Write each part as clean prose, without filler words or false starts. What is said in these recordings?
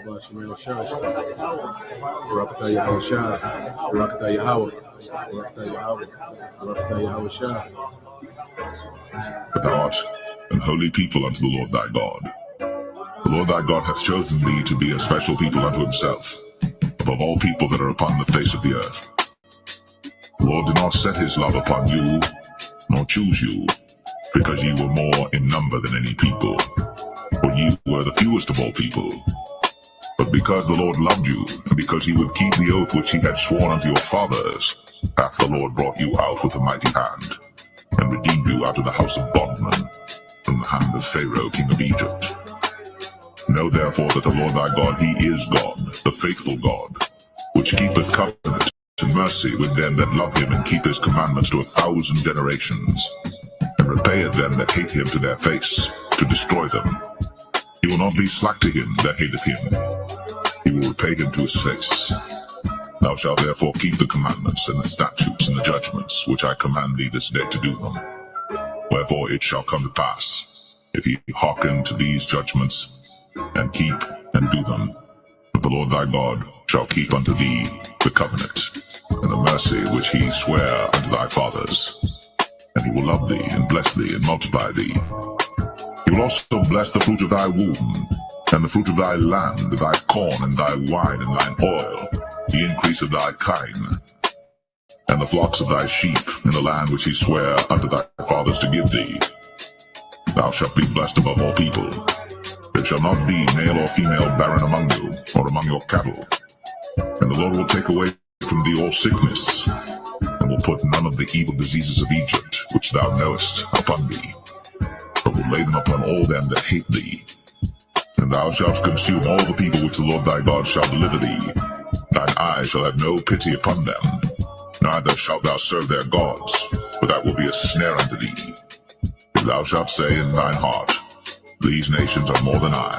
Shemel Shah, Barakatah Yahweh Shah, Barakatah Yahweh, Barakatah Yahweh, Barakatah Yahweh Shah. But thou art an holy people unto the Lord thy God. The Lord thy God hath chosen thee to be a special people unto himself, above all people that are upon the face of the earth. The Lord did not set his love upon you, nor choose you, because ye were more in number than any people, for ye were the fewest of all people. But because the Lord loved you, and because ye would keep the oath which he had sworn unto your fathers, hath the Lord brought you out with a mighty hand, and redeemed you out of the house of bondmen, from the hand of Pharaoh king of Egypt. Know therefore that the Lord thy God, he is God, the faithful God, which keepeth covenant and mercy with them that love him and keep his commandments to 1,000 generations, and repayeth them that hate him to their face, to destroy them. He will not be slack to him that hateth him. He will repay him to his face. Thou shalt therefore keep the commandments and the statutes and the judgments which I command thee this day to do them. Wherefore it shall come to pass, if ye hearken to these judgments, and keep and do them, that the Lord thy God shall keep unto thee the covenant, and the mercy which he sware unto thy fathers. And he will love thee, and bless thee, and multiply thee. He will also bless the fruit of thy womb, and the fruit of thy land, thy corn, and thy wine, and thine oil, the increase of thy kine, and the flocks of thy sheep, in the land which he sware unto thy fathers to give thee. Thou shalt be blessed above all people. There shall not be male or female barren among you, or among your cattle. And the Lord will take away from thee all sickness, and will put none of the evil diseases of Egypt, which thou knowest, upon thee, but will lay them upon all them that hate thee. And thou shalt consume all the people which the Lord thy God shall deliver thee. Thine eyes shall have no pity upon them, neither shalt thou serve their gods, for that will be a snare unto thee. If thou shalt say in thine heart, These nations are more than I,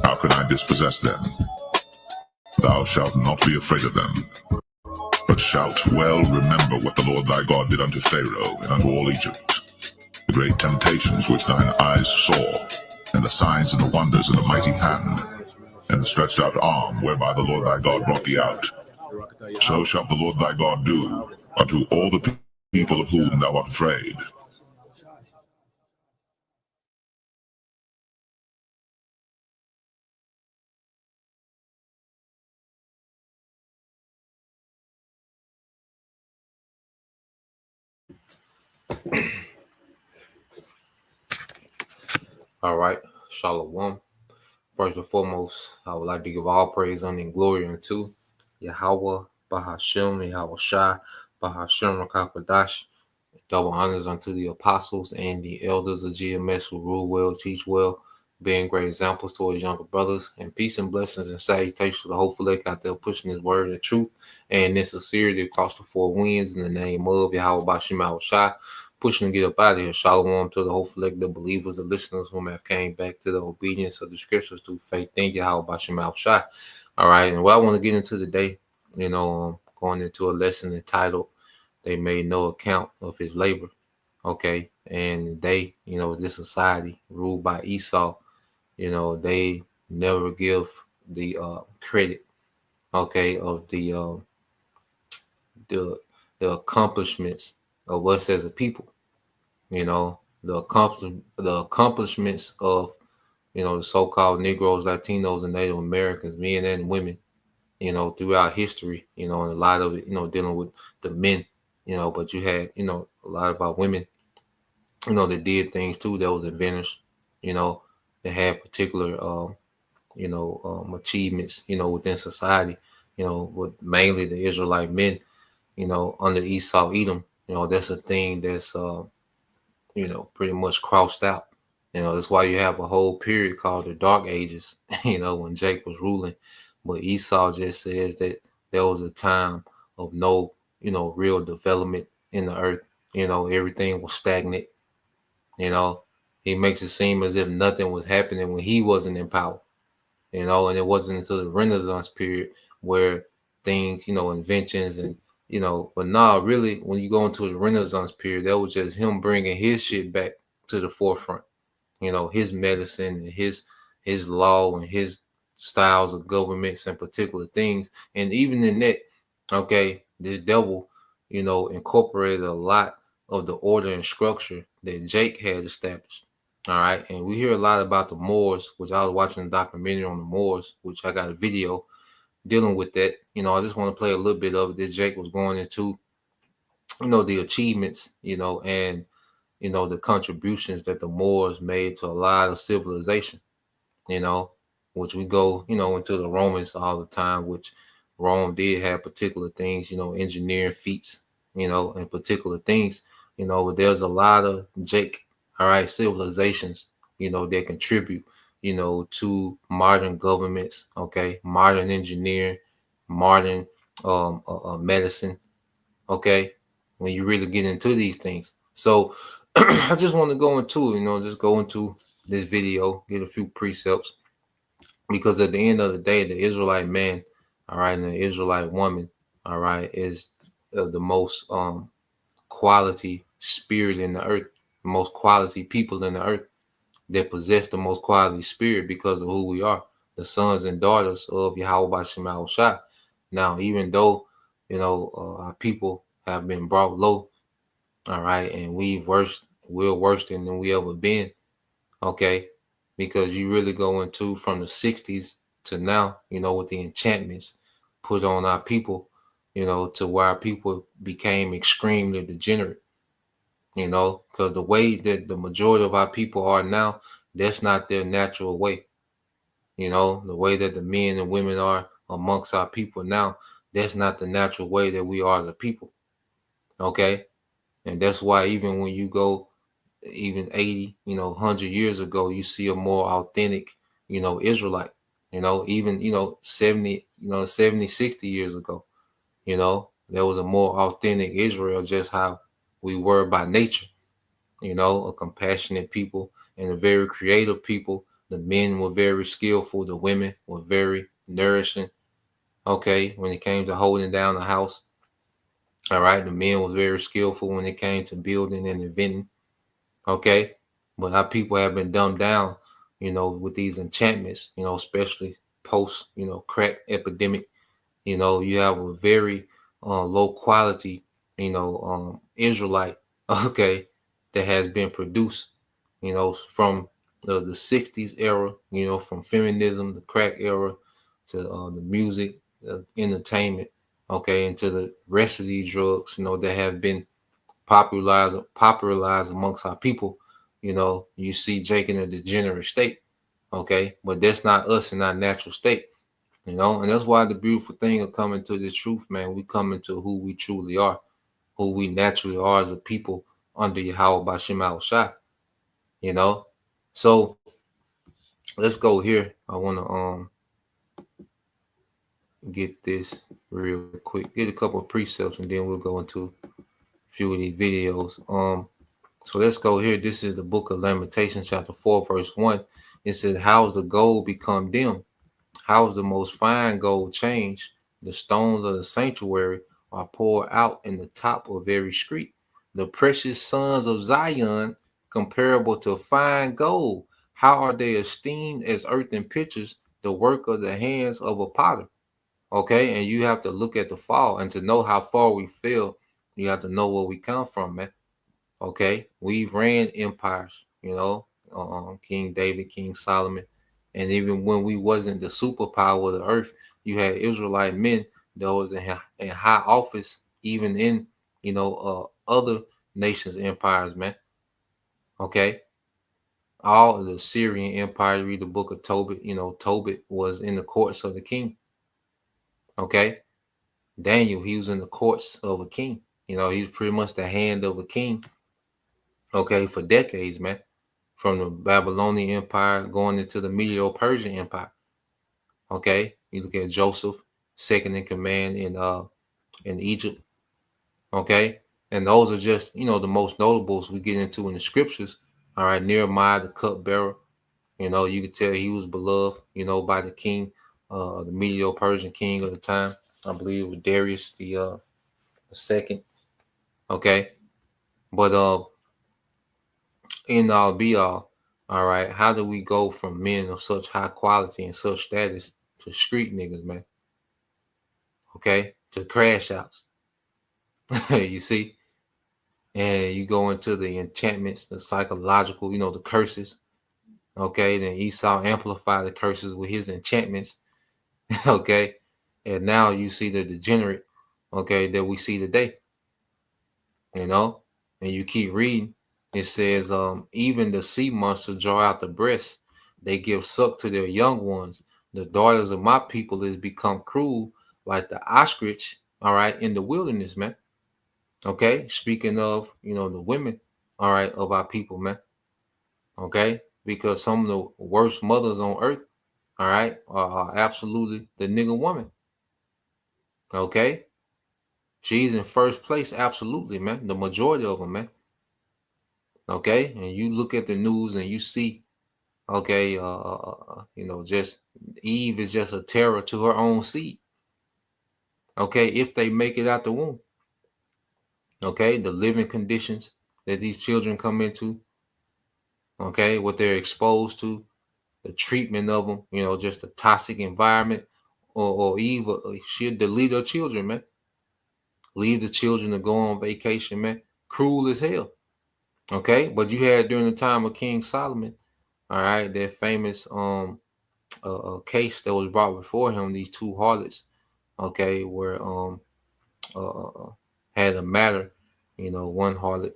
how can I dispossess them? Thou shalt not be afraid of them, but shalt well remember what the Lord thy God did unto Pharaoh and unto all Egypt, the great temptations which thine eyes saw, and the signs and the wonders and the mighty hand, and the stretched out arm whereby the Lord thy God brought thee out. So shall the Lord thy God do unto all the people of whom thou art afraid. All right, Shalom. First and foremost, I would like to give all praise, honor, and glory unto Yahweh, Bahashem, Yahweh Shai, Bahashem, Rakakadash. Double honors unto the apostles and the elders of GMS who rule well, teach well, being great examples to his younger brothers. And peace and blessings and salutations to the hopeful lake out there pushing his word and truth and in sincerity across the four winds in the name of Yahweh Bahashem, Yahweh Shai. Pushing to get up out of here. Shalom to the hopeful lake, the believers, the listeners whom have came back to the obedience of the scriptures through faith. Thank you, Yahweh Bahashem, Yahweh Shai. All right, and what I want to get into today, going into a lesson entitled They Made No Account of His Labor. Okay, and they, this society ruled by Esau, they never give the credit, okay, of the accomplishments of us as a people. The accomplishments of the so-called Negroes, Latinos, and Native Americans, men and women, throughout history, and a lot of it, dealing with the men, but you had, a lot of our women, that did things too, that was inventors, that had particular, achievements, within society, with mainly the Israelite men, under Esau, Edom, that's a thing that's, pretty much crossed out. That's why you have a whole period called the Dark Ages, when Jacob was ruling. But Esau just says that there was a time of no, real development in the earth. Everything was stagnant. He makes it seem as if nothing was happening when he wasn't in power. And it wasn't until the Renaissance period where things, inventions and, but really, when you go into the Renaissance period, that was just him bringing his shit back to the forefront. His medicine and his law and his styles of governments and particular things. And even in that, okay, this devil, incorporated a lot of the order and structure that Jake had established. All right. And we hear a lot about the Moors, which I was watching a documentary on the Moors, which I got a video dealing with that. I just want to play a little bit of it that Jake was going into, the achievements, and, the contributions that the Moors made to a lot of civilization, which we go, into the Romans all the time, which Rome did have particular things, engineering feats, and particular things, but there's a lot of Jake, all right, civilizations, that contribute, to modern governments, okay, modern engineering, modern medicine, okay, when you really get into these things. So I just want to go into, just go into this video, get a few precepts, because at the end of the day, the Israelite man, all right, and the Israelite woman, all right, is the most quality spirit in the earth, the most quality people in the earth that possess the most quality spirit because of who we are, the sons and daughters of Yahweh Bashem Shah. Now, even though, our people have been brought low, all right, and we're worse than we ever been, okay, because you really go into from the 60s to now, with the enchantments put on our people, to where our people became extremely degenerate, because the way that the majority of our people are now, that's not their natural way. The way that the men and women are amongst our people now, that's not the natural way that we are as a people. Okay. And that's why even when you go even 80, 100 years ago, you see a more authentic, Israelite, even, 70, 70, 60 years ago, there was a more authentic Israel, just how we were by nature, a compassionate people and a very creative people. The men were very skillful. The women were very nourishing. Okay. When it came to holding down the house, all right. The men was very skillful when it came to building and inventing. Okay. But our people have been dumbed down, with these enchantments, especially post, crack epidemic. You have a very low quality, Israelite, okay, that has been produced, from the 60s era, from feminism, the crack era, to the music, entertainment, okay, and to the rest of these drugs, that have been popularized amongst our people. You see Jake in a degenerate state, okay, but that's not us in our natural state. And that's why the beautiful thing of coming to this truth, man, we come into who we truly are, who we naturally are as a people under Yahweh Bashem Al Shah, So let's go here. I want to get this real quick, get a couple of precepts, and then we'll go into a few of these videos. So let's go here. This is the book of Lamentations, chapter 4, verse 1. It says, "How is the gold become dim? How is the most fine gold changed? The stones of the sanctuary are poured out in the top of every street. The precious sons of Zion, comparable to fine gold, how are they esteemed as earthen pitchers, the work of the hands of a potter?" Okay, and you have to look at the fall, and to know how far we fell, you have to know where we come from, man. Okay, we've ran empires, King David, King Solomon, and even when we wasn't the superpower of the earth, you had Israelite men that was in high office, even in other nations' empires, man. Okay, all of the Syrian empire. Read the book of Tobit. Tobit was in the courts of the king. Okay, Daniel, he was in the courts of a king. He was pretty much the hand of a king. Okay, for decades, man, from the Babylonian Empire going into the Medo-Persian Empire. Okay, you look at Joseph, second in command in Egypt. Okay, and those are just the most notables we get into in the scriptures. All right, Nehemiah, the cupbearer. You could tell he was beloved, by the king, the Medo-Persian king of the time. I believe it was Darius the second. Okay, but in all be all, All right. How do we go from men of such high quality and such status to street niggas, man? Okay. To crash outs. You see? And you go into the enchantments, the psychological, the curses. Okay. Then Esau amplified the curses with his enchantments. Okay. And now you see the degenerate, okay, that we see today. And you keep reading. It says, even the sea monsters draw out the breast. They give suck to their young ones. The daughters of my people is become cruel like the ostrich, all right, in the wilderness, man. Okay. Speaking of, the women, all right, of our people, man. Okay. Because some of the worst mothers on earth, all right, are absolutely the nigga woman. Okay. She's in first place, absolutely, man. The majority of them, man. Okay. And you look at the news and you see, okay, just Eve is just a terror to her own seed. Okay. If they make it out the womb. Okay. The living conditions that these children come into. Okay. What they're exposed to, the treatment of them, just a toxic environment, or Eve, she'll delete her children, man. Leave the children to go on vacation, man. Cruel as hell. Okay. But you had during the time of King Solomon, all right, that famous case that was brought before him, these two harlots, okay, where had a matter, one harlot,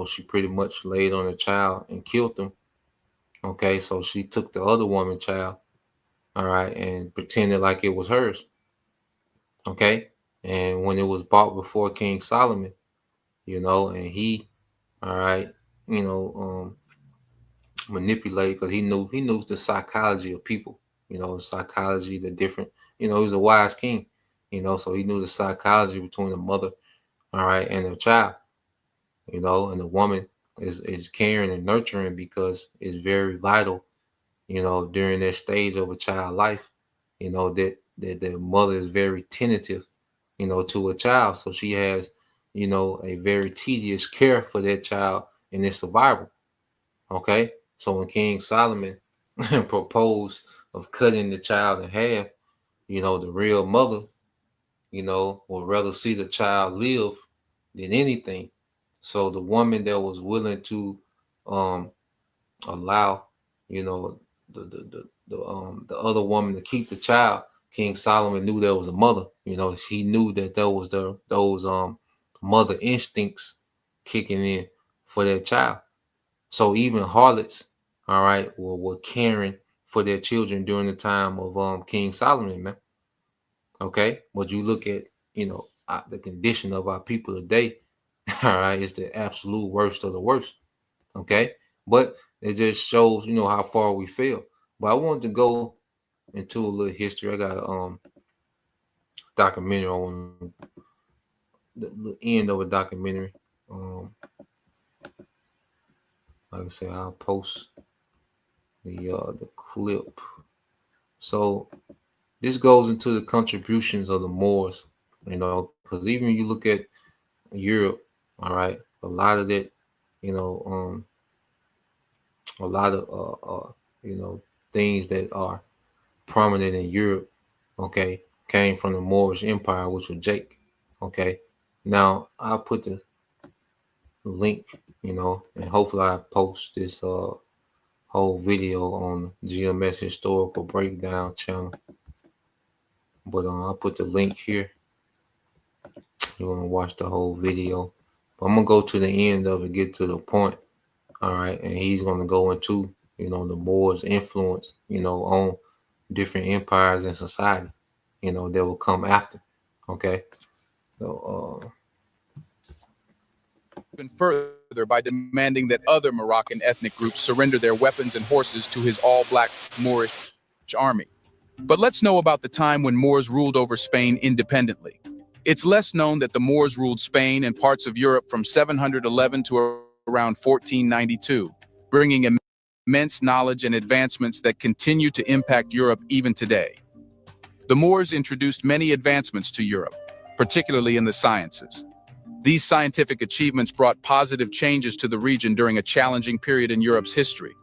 she pretty much laid on a child and killed them. Okay, so she took the other woman's child, all right, and pretended like it was hers. Okay, and when it was brought before King Solomon, and he, all right, manipulate, because he knew the psychology of people, psychology, the different, he was a wise king, so he knew the psychology between the mother, all right, and the child, and the woman is caring and nurturing because it's very vital, during that stage of a child life, that the mother is very tentative, to a child. So she has, a very tedious care for that child in its survival. Okay. So when King Solomon proposed of cutting the child in half, the real mother, would rather see the child live than anything. So the woman that was willing to allow, the other woman to keep the child, King Solomon knew there was a mother. He knew that there was those mother instincts kicking in for that child. So even harlots, all right, were caring for their children during the time of King Solomon, man. Okay, but you look at the condition of our people today, all right, it's the absolute worst of the worst. Okay, but it just shows how far we fell. But I wanted to go into a little history. I got a documentary on the end of a documentary. Like I said, I'll post the clip. So this goes into the contributions of the Moors, because even you look at Europe, all right, a lot of that, a lot of things that are prominent in Europe, okay, came from the Moorish Empire, which was Jake. Okay, now I'll put the link, and hopefully I post this whole video on GMS Historical Breakdown channel. But I'll put the link here. You want to watch the whole video, but I'm gonna go to the end of it, get to the point. All right, and he's gonna go into the Moors' influence, on different empires and society, that will come after. Okay, so even further by demanding that other Moroccan ethnic groups surrender their weapons and horses to his all-black Moorish army. But let's know about the time when Moors ruled over Spain independently. It's less known that the Moors ruled Spain and parts of Europe from 711 to around 1492, bringing immense knowledge and advancements that continue to impact Europe even today. The Moors introduced many advancements to Europe, particularly in the sciences. These scientific achievements brought positive changes to the region during a challenging period in Europe's history.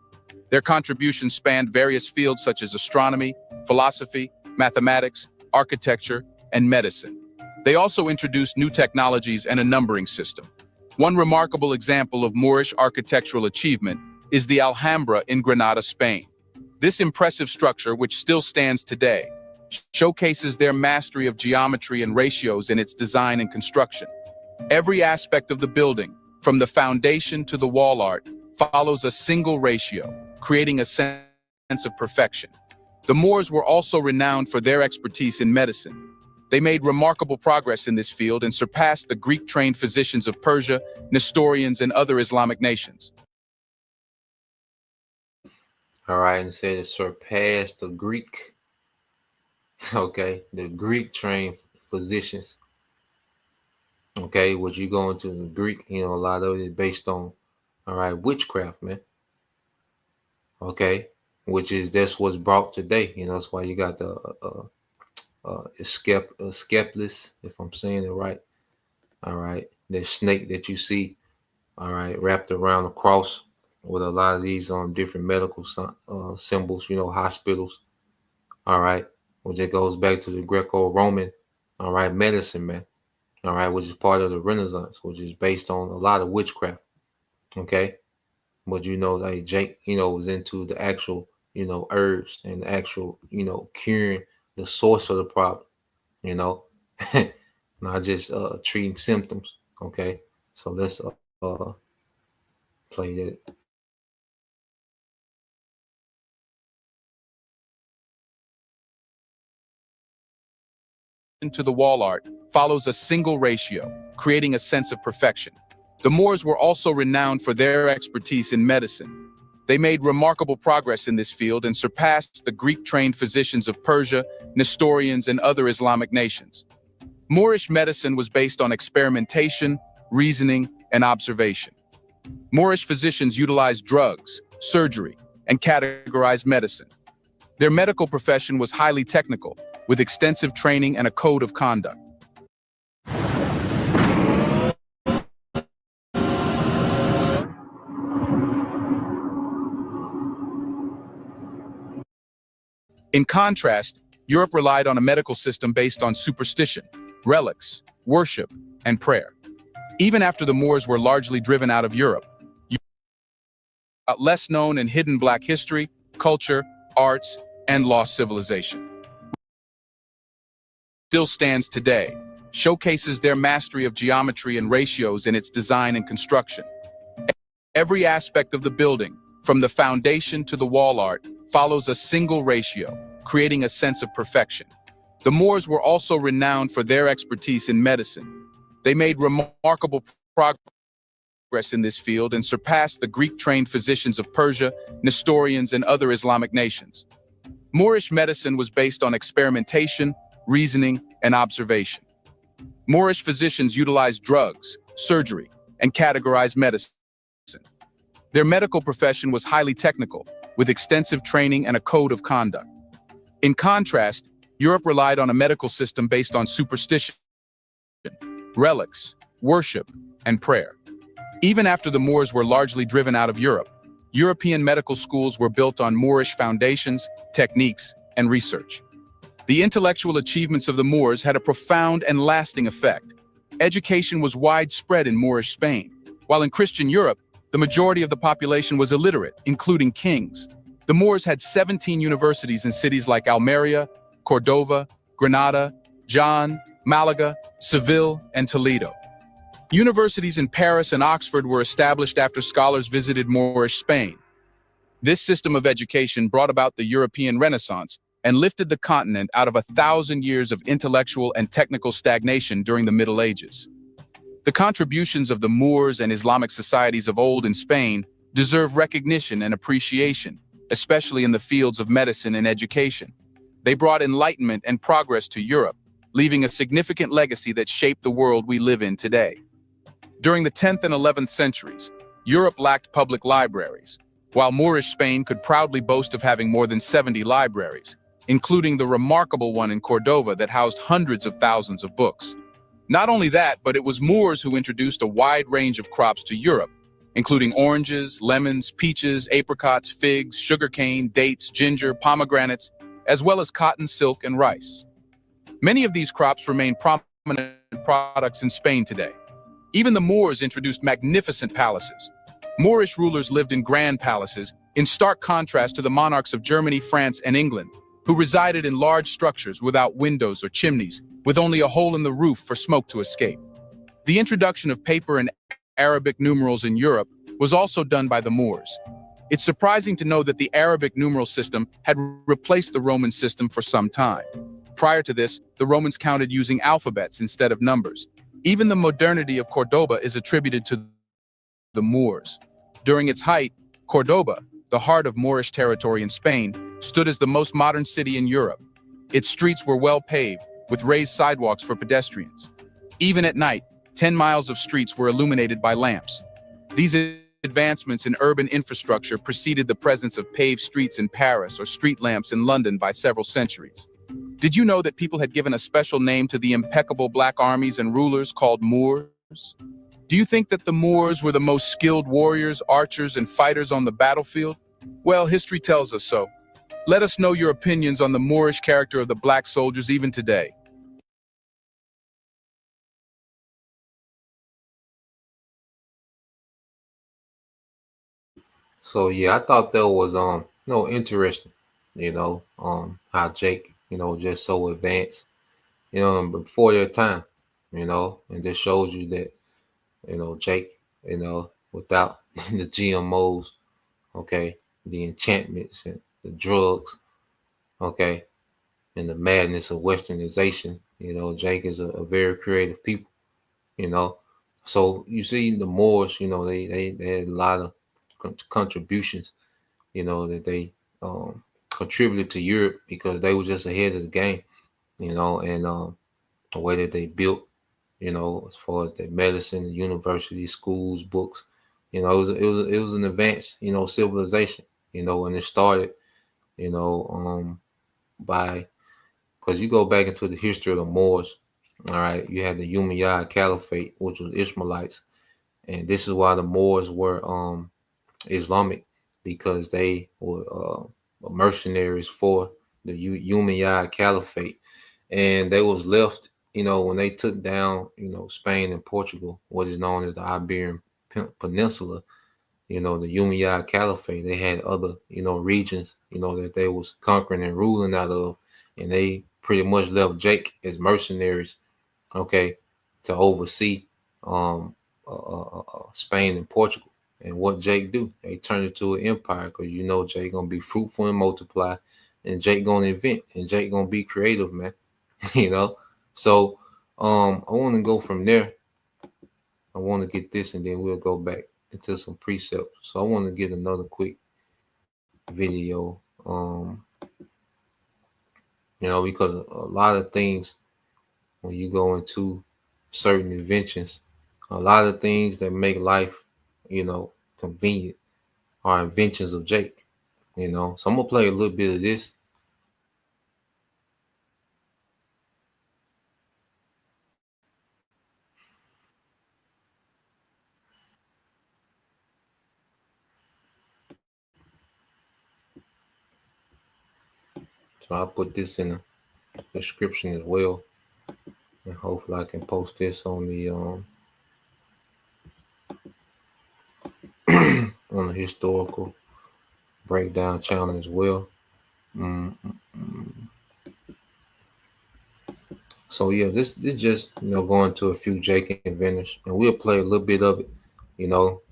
Their contributions spanned various fields such as astronomy, philosophy, mathematics, architecture, and medicine. They also introduced new technologies and a numbering system. One remarkable example of Moorish architectural achievement is the Alhambra in Granada, Spain. This impressive structure, which still stands today, showcases their mastery of geometry and ratios in its design and construction. Every aspect of the building, from the foundation to the wall art, follows a single ratio, creating a sense of perfection. The Moors were also renowned for their expertise in medicine. They made remarkable progress in this field and surpassed the Greek-trained physicians of Persia, Nestorians, and other Islamic nations. All right, and said it surpassed the Greek. Okay, the Greek-trained physicians. Okay, what you go into the Greek, a lot of it is based on, all right, witchcraft, man. Okay, that's what's brought today. That's why you got the Asclepius, if I'm saying it right. All right, the snake that you see, all right, wrapped around the cross with a lot of these different medical symbols, hospitals. All right, which it goes back to the Greco-Roman, all right, medicine, man. All right, which is part of the Renaissance, which is based on a lot of witchcraft. Okay, but like Jake, was into the actual, herbs and the actual, curing the source of the problem, not just treating symptoms. Okay, so let's play that. To the wall art follows a single ratio, creating a sense of perfection. The Moors were also renowned for their expertise in medicine. They made remarkable progress in this field and surpassed the Greek-trained physicians of Persia, Nestorians, and other Islamic nations. Moorish medicine was based on experimentation, reasoning, and observation. Moorish physicians utilized drugs, surgery, and categorized medicine. Their medical profession was highly technical, with extensive training and a code of conduct. In contrast, Europe relied on a medical system based on superstition, relics, worship, and prayer. Even after the Moors were largely driven out of Europe, less known and hidden Black history, culture, arts, and lost civilization still stands today, showcases their mastery of geometry and ratios in its design and construction. Every aspect of the building, from the foundation to the wall art, follows a single ratio, creating a sense of perfection. The Moors were also renowned for their expertise in medicine. They made remarkable progress in this field and surpassed the Greek-trained physicians of Persia, Nestorians, and other Islamic nations. Moorish medicine was based on experimentation, reasoning, and observation. Moorish physicians utilized drugs, surgery, and categorized medicine. Their medical profession was highly technical, with extensive training and a code of conduct. In contrast, Europe relied on a medical system based on superstition, relics, worship, and prayer. Even after the Moors were largely driven out of Europe, European medical schools were built on Moorish foundations, techniques, and research. The intellectual achievements of the Moors had a profound and lasting effect. Education was widespread in Moorish Spain, while in Christian Europe, the majority of the population was illiterate, including kings. The Moors had 17 universities in cities like Almeria, Cordova, Granada, Jaén, Malaga, Seville, and Toledo. Universities in Paris and Oxford were established after scholars visited Moorish Spain. This system of education brought about the European Renaissance and lifted the continent out of 1,000 years of intellectual and technical stagnation during the Middle Ages. The contributions of the Moors and Islamic societies of old in Spain deserve recognition and appreciation, especially in the fields of medicine and education. They brought enlightenment and progress to Europe, leaving a significant legacy that shaped the world we live in today. During the 10th and 11th centuries, Europe lacked public libraries, while Moorish Spain could proudly boast of having more than 70 libraries, including the remarkable one in Cordova that housed hundreds of thousands of books. Not only that, but it was Moors who introduced a wide range of crops to Europe, including oranges, lemons, peaches, apricots, figs, sugarcane, dates, ginger, pomegranates, as well as cotton, silk, and rice. Many of these crops remain prominent products in Spain today. Even the Moors introduced magnificent palaces. Moorish rulers lived in grand palaces, in stark contrast to the monarchs of Germany, France, and England, who resided in large structures without windows or chimneys, with only a hole in the roof for smoke to escape. The introduction of paper and Arabic numerals in Europe was also done by the Moors. It's surprising to know that the Arabic numeral system had replaced the Roman system for some time. Prior to this, the Romans counted using alphabets instead of numbers. Even the modernity of Cordoba is attributed to the Moors. During its height, Cordoba, the heart of Moorish territory in Spain, stood as the most modern city in Europe. Its streets were well paved, with raised sidewalks for pedestrians. Even at night, 10 miles of streets were illuminated by lamps. These advancements in urban infrastructure preceded the presence of paved streets in Paris or street lamps in London by several centuries. Did you know that people had given a special name to the impeccable black armies and rulers called Moors? Do you think that the Moors were the most skilled warriors, archers, and fighters on the battlefield? Well, history tells us so. Let us know your opinions on the Moorish character of the black soldiers even today. So yeah, I thought that was interesting, how Jake, just so advanced, and before their time, and this shows you that, Jake, without the GMOs, okay, the enchantments and the drugs, okay, and the madness of westernization, Jake is a very creative people, So you see the Moors, they had a lot of contributions, that they contributed to Europe because they were just ahead of the game, and the way that they built, as far as their medicine, university, schools, books, it was an advanced, civilization, when it started, by, because you go back into the history of the Moors, all right, you had the Umayyad Caliphate, which was Ishmaelites, and this is why the Moors were Islamic, because they were mercenaries for the Umayyad Caliphate, and they was left, when they took down, Spain and Portugal, what is known as the Iberian Peninsula, the Umayyad Caliphate, they had other, regions, that they was conquering and ruling out of, and they pretty much left Jake as mercenaries, okay, to oversee Spain and Portugal. And what Jake do? They turned it to an empire, because Jake gonna be fruitful and multiply, and Jake gonna invent, and Jake gonna be creative, man. So I want to go from there. I want to get this, and then we'll go back into some precepts. So I want to get another quick video, because a lot of things, when you go into certain inventions, a lot of things that make life, convenient are inventions of Jake, So I'm gonna play a little bit of this. So I'll put this in the description as well, and hopefully I can post this on the on the historical breakdown channel as well. So yeah, this just going to a few Jake inventors, and we'll play a little bit of it,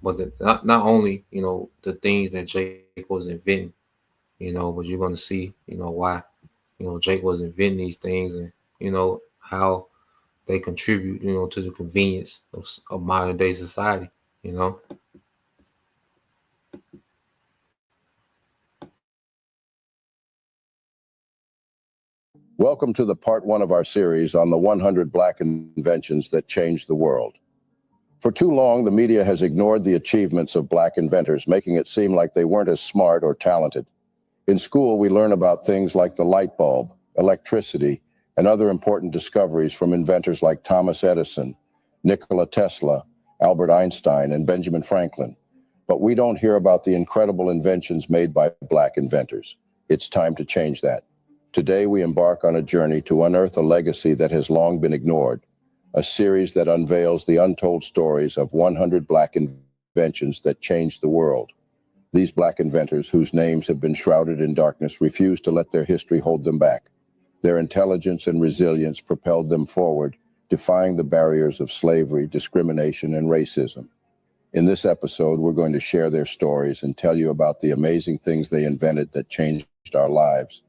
but not only the things that Jake was inventing, but you're going to see why Jake was inventing these things, and how they contribute to the convenience of modern day society. Welcome to the part 1 of our series on the 100 Black inventions that changed the world. For too long, the media has ignored the achievements of Black inventors, making it seem like they weren't as smart or talented. In school, we learn about things like the light bulb, electricity, and other important discoveries from inventors like Thomas Edison, Nikola Tesla, Albert Einstein, and Benjamin Franklin. But we don't hear about the incredible inventions made by Black inventors. It's time to change that. Today, we embark on a journey to unearth a legacy that has long been ignored, a series that unveils the untold stories of 100 Black inventions that changed the world. These Black inventors, whose names have been shrouded in darkness, refuse to let their history hold them back. Their intelligence and resilience propelled them forward, defying the barriers of slavery, discrimination, and racism. In this episode, we're going to share their stories and tell you about the amazing things they invented that changed our lives.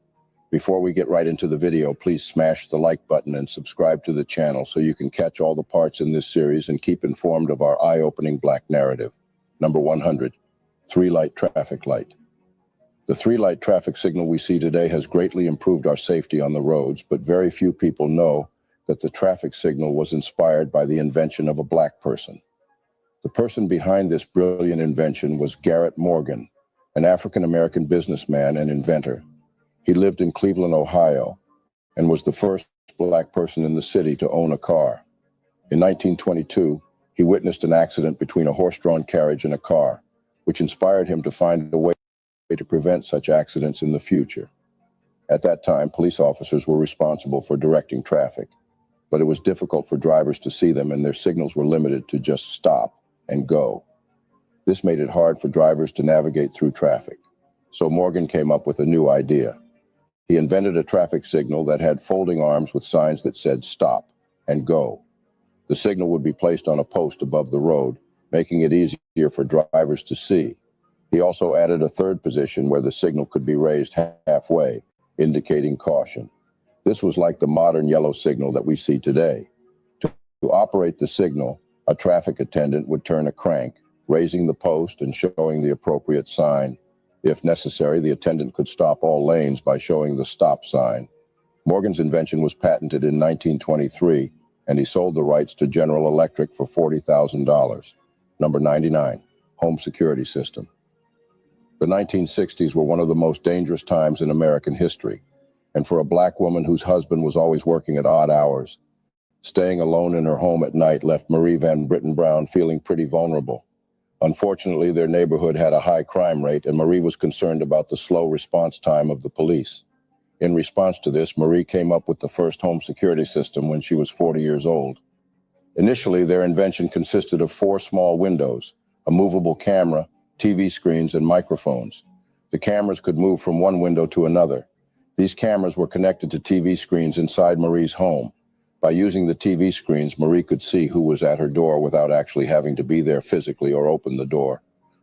Before we get right into the video, please smash the like button and subscribe to the channel so you can catch all the parts in this series and keep informed of our eye-opening Black narrative. Number 100, three-light traffic light. The three-light traffic signal we see today has greatly improved our safety on the roads, but very few people know that the traffic signal was inspired by the invention of a Black person. The person behind this brilliant invention was Garrett Morgan, an African-American businessman and inventor. He lived in Cleveland, Ohio, and was the first Black person in the city to own a car. In 1922, he witnessed an accident between a horse-drawn carriage and a car, which inspired him to find a way to prevent such accidents in the future. At that time, police officers were responsible for directing traffic, but it was difficult for drivers to see them, and their signals were limited to just stop and go. This made it hard for drivers to navigate through traffic. So Morgan came up with a new idea. He invented a traffic signal that had folding arms with signs that said stop and go. The signal would be placed on a post above the road, making it easier for drivers to see. He also added a third position where the signal could be raised halfway, indicating caution. This was like the modern yellow signal that we see today. To operate the signal, a traffic attendant would turn a crank, raising the post and showing the appropriate sign. If necessary, the attendant could stop all lanes by showing the stop sign. Morgan's invention was patented in 1923, and he sold the rights to General Electric for $40,000. Number 99, home security system. The 1960s were one of the most dangerous times in American history, and for a Black woman whose husband was always working at odd hours, staying alone in her home at night left Marie Van Brittan Brown feeling pretty vulnerable. Unfortunately, their neighborhood had a high crime rate, and Marie was concerned about the slow response time of the police. In response to this, Marie came up with the first home security system when she was 40 years old. Initially, their invention consisted of 4 small windows, a movable camera, TV screens, and microphones. The cameras could move from one window to another. These cameras were connected to TV screens inside Marie's home. By using the TV screens, Marie could see who was at her door without actually having to be there physically or open the door.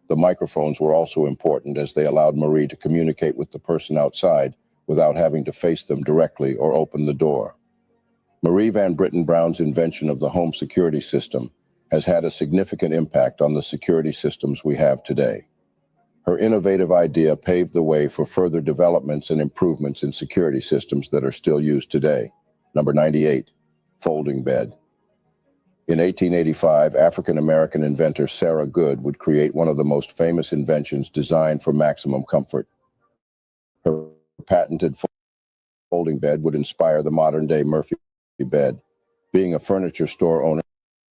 The microphones were also important as they allowed Marie to communicate with the person outside without having to face them directly or open the door. Marie Van Brittan Brown's invention of the home security system has had a significant impact on the security systems we have today. Her innovative idea paved the way for further developments and improvements in security systems that are still used today. Number 98. Folding bed. In 1885, African-American inventor Sarah Good would create one of the most famous inventions designed for maximum comfort. Her patented folding bed would inspire the modern-day Murphy bed. Being a furniture store owner,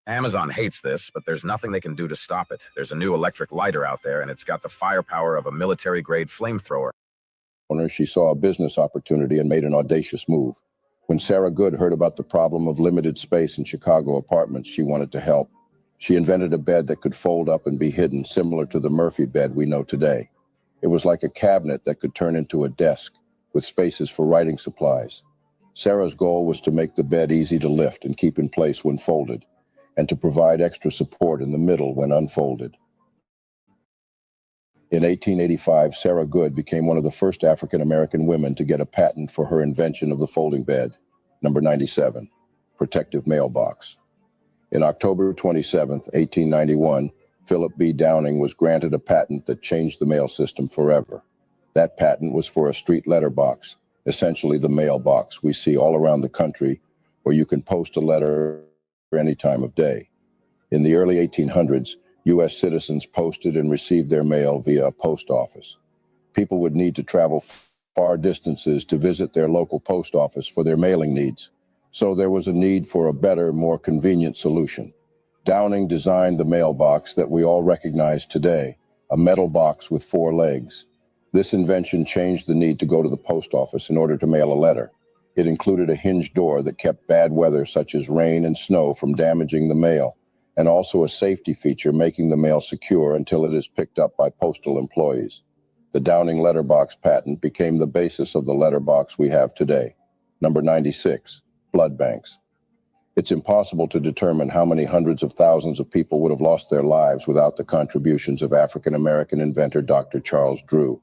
Amazon hates this, but there's nothing they can do to stop it. There's a new electric lighter out there, and it's got the firepower of a military-grade flamethrower. she saw a business opportunity and made an audacious move. When Sarah Good heard about the problem of limited space in Chicago apartments, she wanted to help. She invented a bed that could fold up and be hidden, similar to the Murphy bed we know today. It was like a cabinet that could turn into a desk, with spaces for writing supplies. Sarah's goal was to make the bed easy to lift and keep in place when folded, and to provide extra support in the middle when unfolded. In 1885, Sarah Good became one of the first African-American women to get a patent for her invention of the folding bed. Number 97, protective mailbox. In October 27, 1891, Philip B. Downing was granted a patent that changed the mail system forever. That patent was for a street letterbox, essentially the mailbox we see all around the country, where you can post a letter any time of day. In the early 1800s, U.S. citizens posted and received their mail via a post office. People would need to travel far distances to visit their local post office for their mailing needs. So there was a need for a better, more convenient solution. Downing designed the mailbox that we all recognize today. a metal box with 4 legs. This invention changed the need to go to the post office in order to mail a letter. It included a hinged door that kept bad weather such as rain and snow from damaging the mail, and also a safety feature making the mail secure until it is picked up by postal employees. The Downing letterbox patent became the basis of the letterbox we have today. Number 96, blood banks. It's impossible to determine how many hundreds of thousands of people would have lost their lives without the contributions of African-American inventor Dr. Charles Drew.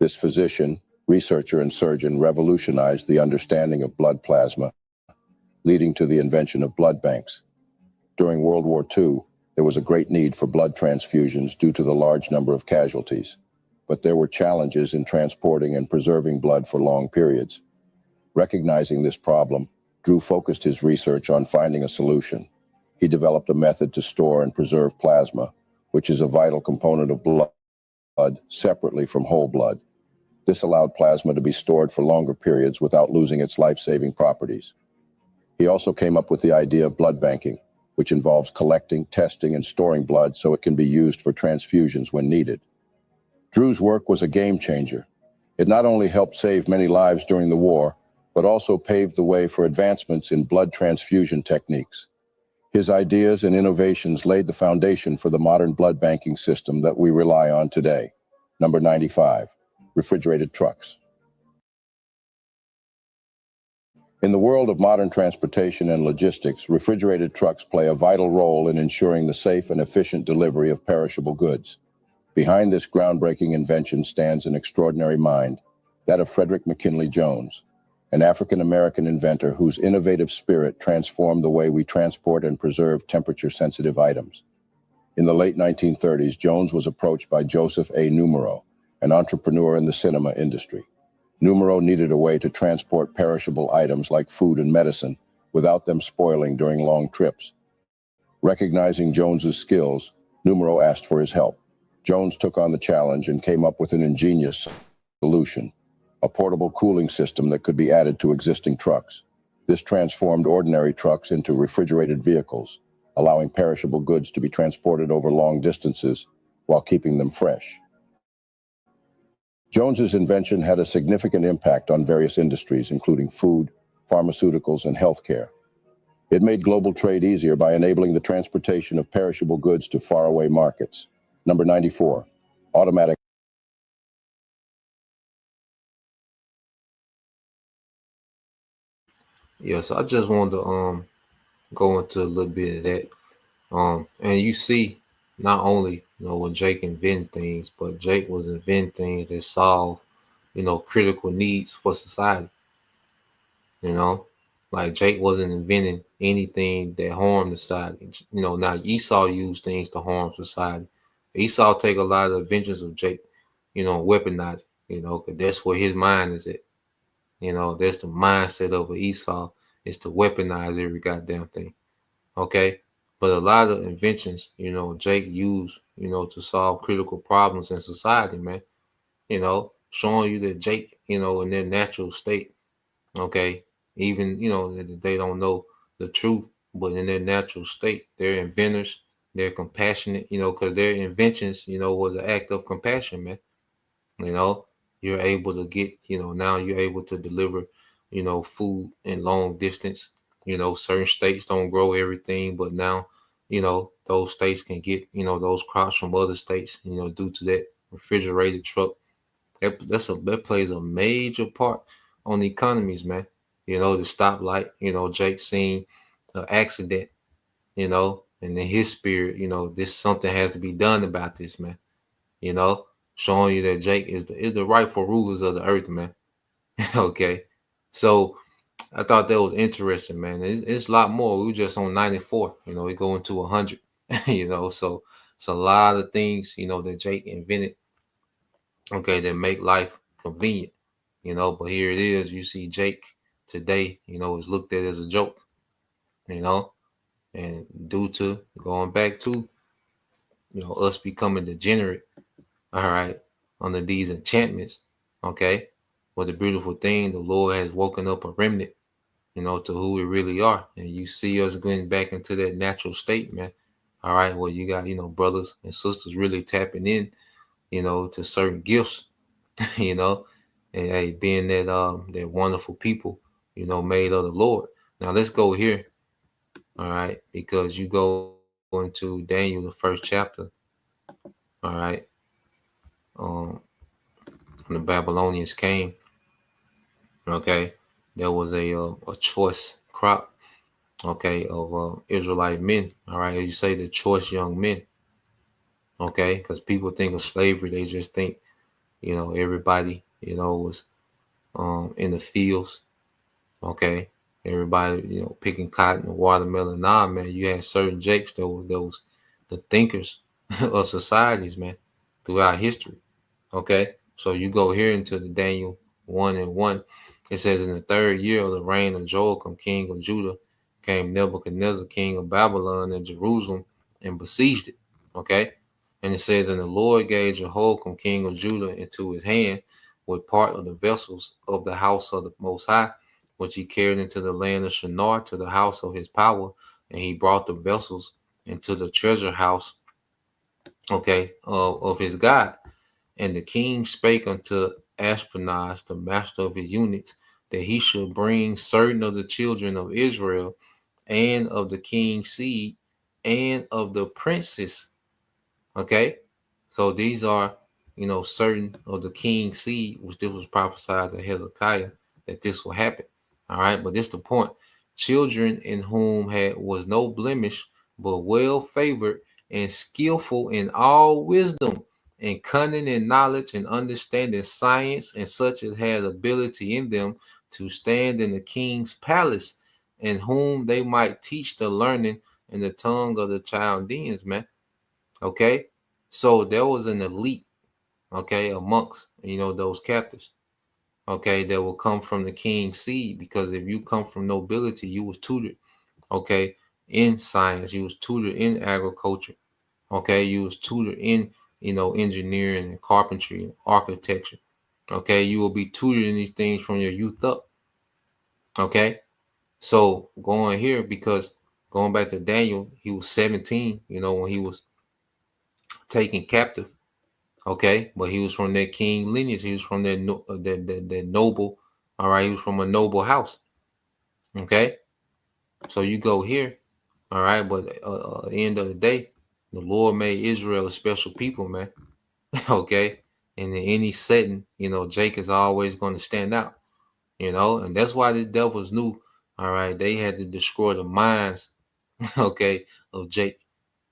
This physician, researcher, and surgeon revolutionized the understanding of blood plasma, leading to the invention of blood banks. During World War II, there was a great need for blood transfusions due to the large number of casualties, but there were challenges in transporting and preserving blood for long periods. Recognizing this problem, Drew focused his research on finding a solution. He developed a method to store and preserve plasma, which is a vital component of blood, separately from whole blood. This allowed plasma to be stored for longer periods without losing its life-saving properties. He also came up with the idea of blood banking, which involves collecting, testing, and storing blood so it can be used for transfusions when needed. Drew's work was a game changer. It not only helped save many lives during the war, but also paved the way for advancements in blood transfusion techniques. His ideas and innovations laid the foundation for the modern blood banking system that we rely on today. Number 95, refrigerated trucks. In the world of modern transportation and logistics, refrigerated trucks play a vital role in ensuring the safe and efficient delivery of perishable goods. Behind this groundbreaking invention stands an extraordinary mind, that of Frederick McKinley Jones, an African-American inventor whose innovative spirit transformed the way we transport and preserve temperature-sensitive items. In the late 1930s, Jones was approached by Joseph A. Numero, an entrepreneur in the cinema industry. Numero needed a way to transport perishable items like food and medicine without them spoiling during long trips. Recognizing Jones's skills, Numero asked for his help. Jones took on the challenge and came up with an ingenious solution, a portable cooling system that could be added to existing trucks. This transformed ordinary trucks into refrigerated vehicles, allowing perishable goods to be transported over long distances while keeping them fresh. Jones's invention had a significant impact on various industries, including food, pharmaceuticals, and healthcare. It made global trade easier by enabling the transportation of perishable goods to faraway markets. Number 94, automatic. Yeah, so I just wanted to go into a little bit of that. And you see, not only when Jake invented things, but Jake was inventing things that solve critical needs for society. Like Jake wasn't inventing anything that harmed society. Now Esau used things to harm society. Esau take a lot of the inventions of Jake, weaponize it, because that's where his mind is at. That's the mindset of an Esau, is to weaponize every goddamn thing. Okay. But a lot of inventions, Jake used, to solve critical problems in society, man. Showing you that Jake, in their natural state, okay, even, that they don't know the truth, but in their natural state, they're inventors, they're compassionate, because their inventions, was an act of compassion, man. You're able to get, now you're able to deliver, food in long distance. Certain states don't grow everything, but now, those states can get, those crops from other states, due to that refrigerated truck. That plays a major part on the economies, man. The stoplight, Jake seen an accident, and in his spirit, this something has to be done about this, man. Showing you that Jake is the rightful rulers of the earth, man. Okay. So I thought that was interesting, man. It's a lot more. We were just on 94, we go into 100, so it's a lot of things, that Jake invented, okay, that make life convenient, but here it is. You see Jake today, is looked at as a joke, and due to going back to, us becoming degenerate, all right, under these enchantments, okay. But the beautiful thing, the Lord has woken up a remnant, to who we really are. And you see us going back into that natural state, man. All right, well, you got, brothers and sisters really tapping in, to certain gifts, you know, and hey, being that wonderful people, made of the Lord. Now let's go here, all right, because you go into Daniel, the first chapter, all right. Um, when the Babylonians came, okay, there was a choice crop, okay, of Israelite men, all right. You say the choice young men, okay, because people think of slavery, they just think, everybody, was in the fields, okay. Everybody, picking cotton and watermelon. Nah, man, you had certain jakes that were those the thinkers of societies, man, throughout history. Okay. So you go here into the Daniel 1:1. It says, in the 3rd year of the reign of Joachim, king of Judah, came Nebuchadnezzar, king of Babylon, and Jerusalem, and besieged it. Okay. And it says, and the Lord gave Jehoiakim, king of Judah, into his hand with part of the vessels of the house of the Most High, which he carried into the land of Shinar to the house of his power. And he brought the vessels into the treasure house, okay, of his God. And the king spake unto Ashpenaz, the master of his eunuchs, that he should bring certain of the children of Israel, and of the king's seed, and of the princes. Okay, so these are, certain of the king's seed, which this was prophesied to Hezekiah that this will happen. All right, but this the point: children in whom was no blemish, but well favored and skillful in all wisdom and cunning and knowledge and understanding science, and such as had ability in them to stand in the king's palace, and whom they might teach the learning in the tongue of the Chaldeans, man. Okay, so there was an elite, okay, amongst, those captives, okay, that will come from the king's seed, because if you come from nobility, you was tutored, okay, in science, you was tutored in agriculture, okay, you was tutored in, engineering and carpentry and architecture, okay, you will be tutored in these things from your youth up, okay. So going here, because going back to Daniel, he was 17, when he was taken captive. Okay, but he was from that king lineage. He was from that noble. All right, he was from a noble house. Okay, so you go here. All right, but at the end of the day, the Lord made Israel a special people, man. Okay, and in any setting, Jake is always going to stand out. And that's why the devils knew. All right, they had to destroy the minds, okay, of Jake.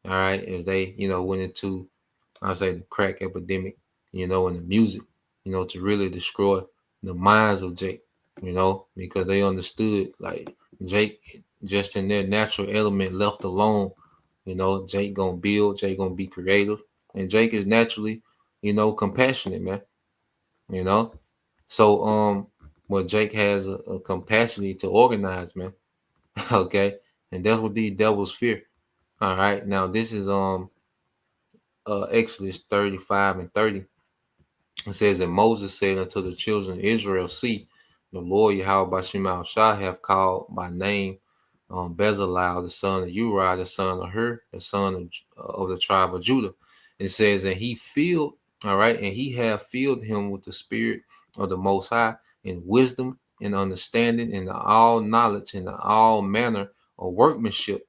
All right, as they, went into, I say, the crack epidemic, and the music, to really destroy the minds of Jake, because they understood, like, Jake, just in their natural element, left alone, Jake gonna build, Jake gonna be creative, and Jake is naturally, compassionate, man, you know. So well, Jake has a capacity to organize, man. Okay, and that's what these devils fear. All right, now this is Exodus 35:30. It says, and Moses said unto the children of Israel, see, the Lord Yahweh Bashim Shah have called by name Bezalel, the son of Uriah, the son of Hur, the son of the tribe of Judah. It says, and he filled, all right, and he have filled him with the spirit of the Most High in wisdom and understanding and all knowledge and all manner of workmanship,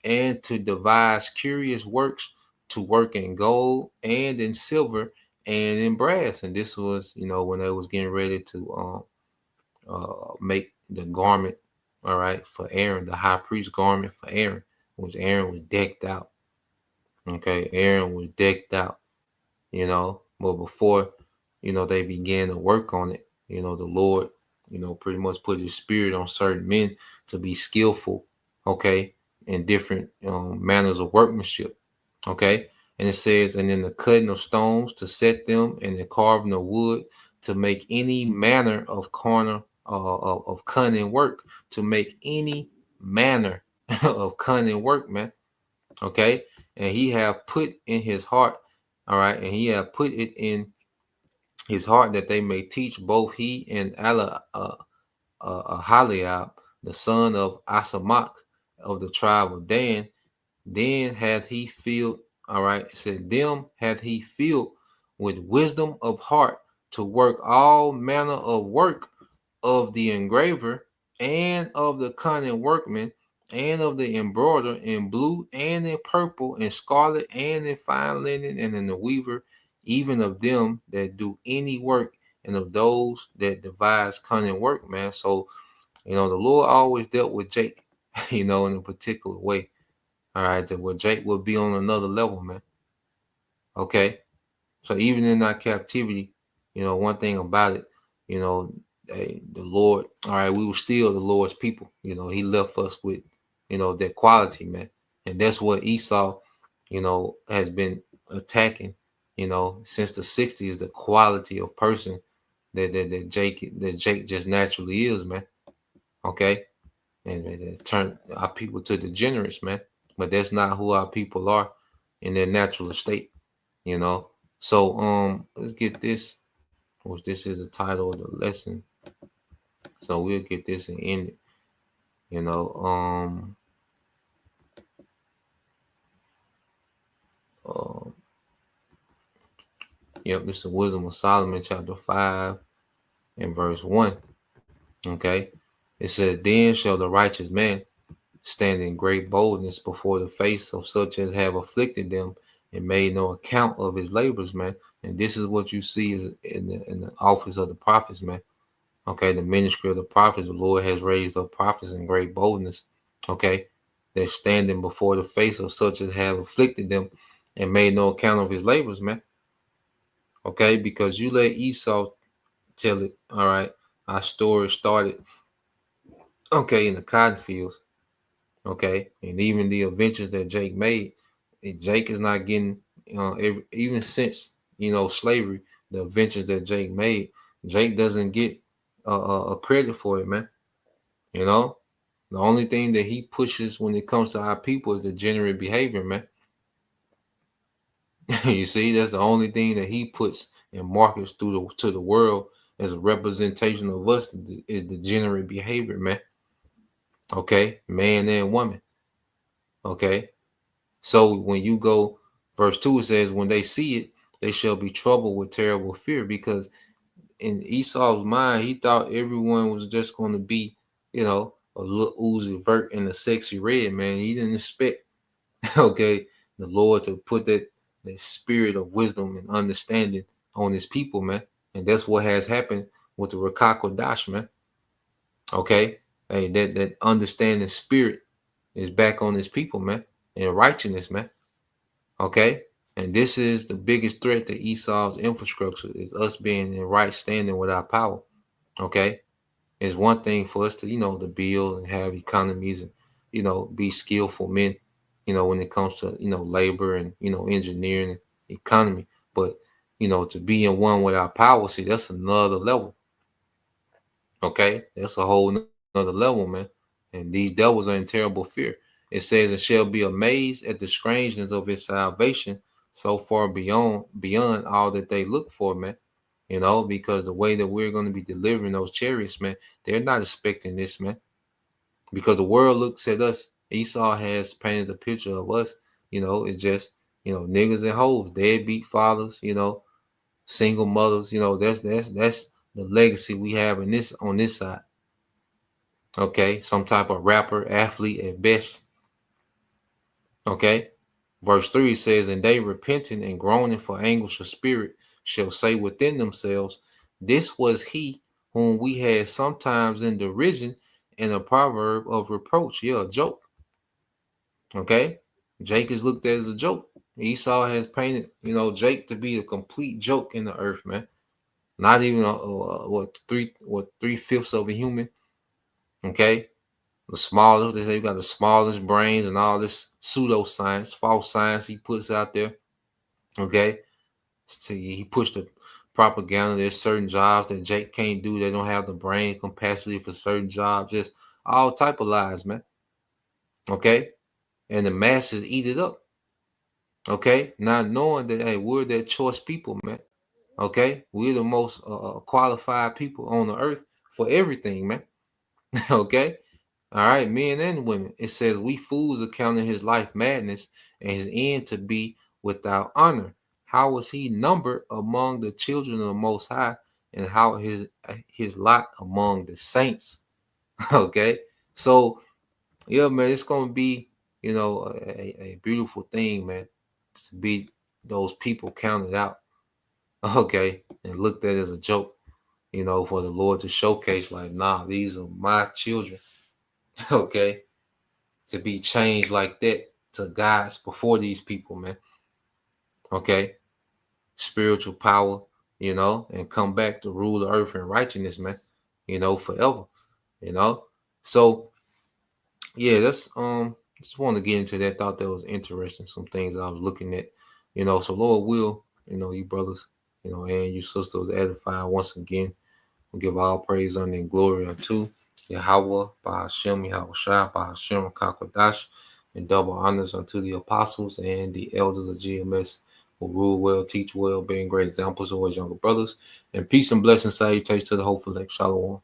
and to devise curious works, to work in gold and in silver and in brass. And this was, when they was getting ready to make the garment, all right, for Aaron, the high priest garment for Aaron, which Aaron was decked out. Okay, Aaron was decked out, but before, they began to work on it, the Lord, pretty much put his spirit on certain men to be skillful, okay, in different manners of workmanship, okay. And it says, and in the cutting of stones to set them, and the carving of wood to make any manner of of cunning work, to make any manner of cunning work, man. Okay, and he have put in his heart, all right, and he have put it in his heart that they may teach both he and Ahaliab, the son of Asamach of the tribe of Dan, Then hath he filled, all right, it said, them hath he filled with wisdom of heart to work all manner of work of the engraver and of the cunning workman and of the embroiderer in blue and in purple and scarlet and in fine linen and in the weaver, even of them that do any work and of those that devise cunning work, man. So, the Lord always dealt with Jake, in a particular way. All right, that where Jake will be on another level, man. Okay. So even in that captivity, one thing about it, the Lord, all right, we were still the Lord's people. He left us with, that quality, man. And that's what Esau, has been attacking, since the 60s, the quality of person that Jake just naturally is, man. Okay. And it's turned our people to degenerates, man. But that's not who our people are in their natural state, you know. So let's get this, which this is the title of the lesson. So we'll get this and end it. You know, this is Wisdom of Solomon, chapter 5 and verse 1. Okay. It says, then shall the righteous man stand in great boldness before the face of such as have afflicted them and made no account of his labors, man. And this is what you see is in the office of the prophets, man. Okay, the ministry of the prophets, the Lord has raised up prophets in great boldness. Okay, they're standing before the face of such as have afflicted them and made no account of his labors, man. Okay, because you let Esau tell it. All right, our story started, okay, in the cotton fields. Okay, and even the adventures that Jake made, Jake is not getting, even since slavery, the adventures that Jake made, Jake doesn't get a credit for it, man. The only thing that he pushes when it comes to our people is degenerate behavior, man. You see, that's the only thing that he puts and markets to the world as a representation of us is degenerate behavior, man. Okay, man and woman. Okay. So when you go, verse 2, it says, when they see it, they shall be troubled with terrible fear, because in Esau's mind, he thought everyone was just going to be, a little Uzi Vert and a sexy red, man. He didn't expect, okay, the Lord to put that spirit of wisdom and understanding on his people, man. And that's what has happened with the Rakakodash, man. Okay. Hey, that understanding spirit is back on his people, man. And righteousness, man. Okay. And this is the biggest threat to Esau's infrastructure, is us being in right standing with our power. Okay. It's one thing for us to, to build and have economies and, be skillful men, when it comes to, labor and, engineering and economy. But, to be in one with our power, see, that's another level. Okay. That's a whole another level, man. And these devils are in terrible fear. It says, it shall be amazed at the strangeness of his salvation, so far beyond all that they look for, man. Because the way that we're going to be delivering those chariots, man, they're not expecting this, man. Because the world looks at us. Esau has painted a picture of us, it's just, niggas and hoes, deadbeat fathers, single mothers, that's the legacy we have on this side. Okay, some type of rapper, athlete at best. Okay, verse 3 says, and they repenting and groaning for anguish of spirit shall say within themselves, this was he whom we had sometimes in derision and a proverb of reproach. Yeah, a joke. Okay, Jake is looked at as a joke. Esau has painted, Jake to be a complete joke in the earth, man. Not even three-fifths of a human. Okay, the smallest, they say you got the smallest brains and all this pseudoscience, false science he puts out there. Okay. See, he pushed the propaganda. There's certain jobs that Jake can't do. They don't have the brain capacity for certain jobs. Just all type of lies, man. Okay. And the masses eat it up. Okay. Not knowing that, hey, we're that choice people, man. Okay. We're the most qualified people on the earth for everything, man. Okay. All right, men and women. It says, we fools accounted his life madness and his end to be without honor. How was he numbered among the children of the Most High, and how his lot among the saints? Okay, so yeah, man, it's gonna be, you know, a beautiful thing, man, to be those people counted out, okay, and looked at as a joke, you know, for the Lord to showcase, like, nah, these are my children, okay, to be changed like that to God's before these people, man, okay, spiritual power, you know, and come back to rule the earth in righteousness, man, you know, forever, you know. So yeah, that's just want to get into that. Thought that was interesting. Some things I was looking at, you know. So Lord will, you know, you brothers, you know, and you sisters edify once again. We give all praise, honor, and glory unto Yahweh, Bahashem, Yahweh Shai, Bahashem, Kakwadash, and double honors unto the apostles and the elders of GMS who rule well, teach well, being great examples of our younger brothers. And peace and blessings, salutations to the hopeful elect. Shalom.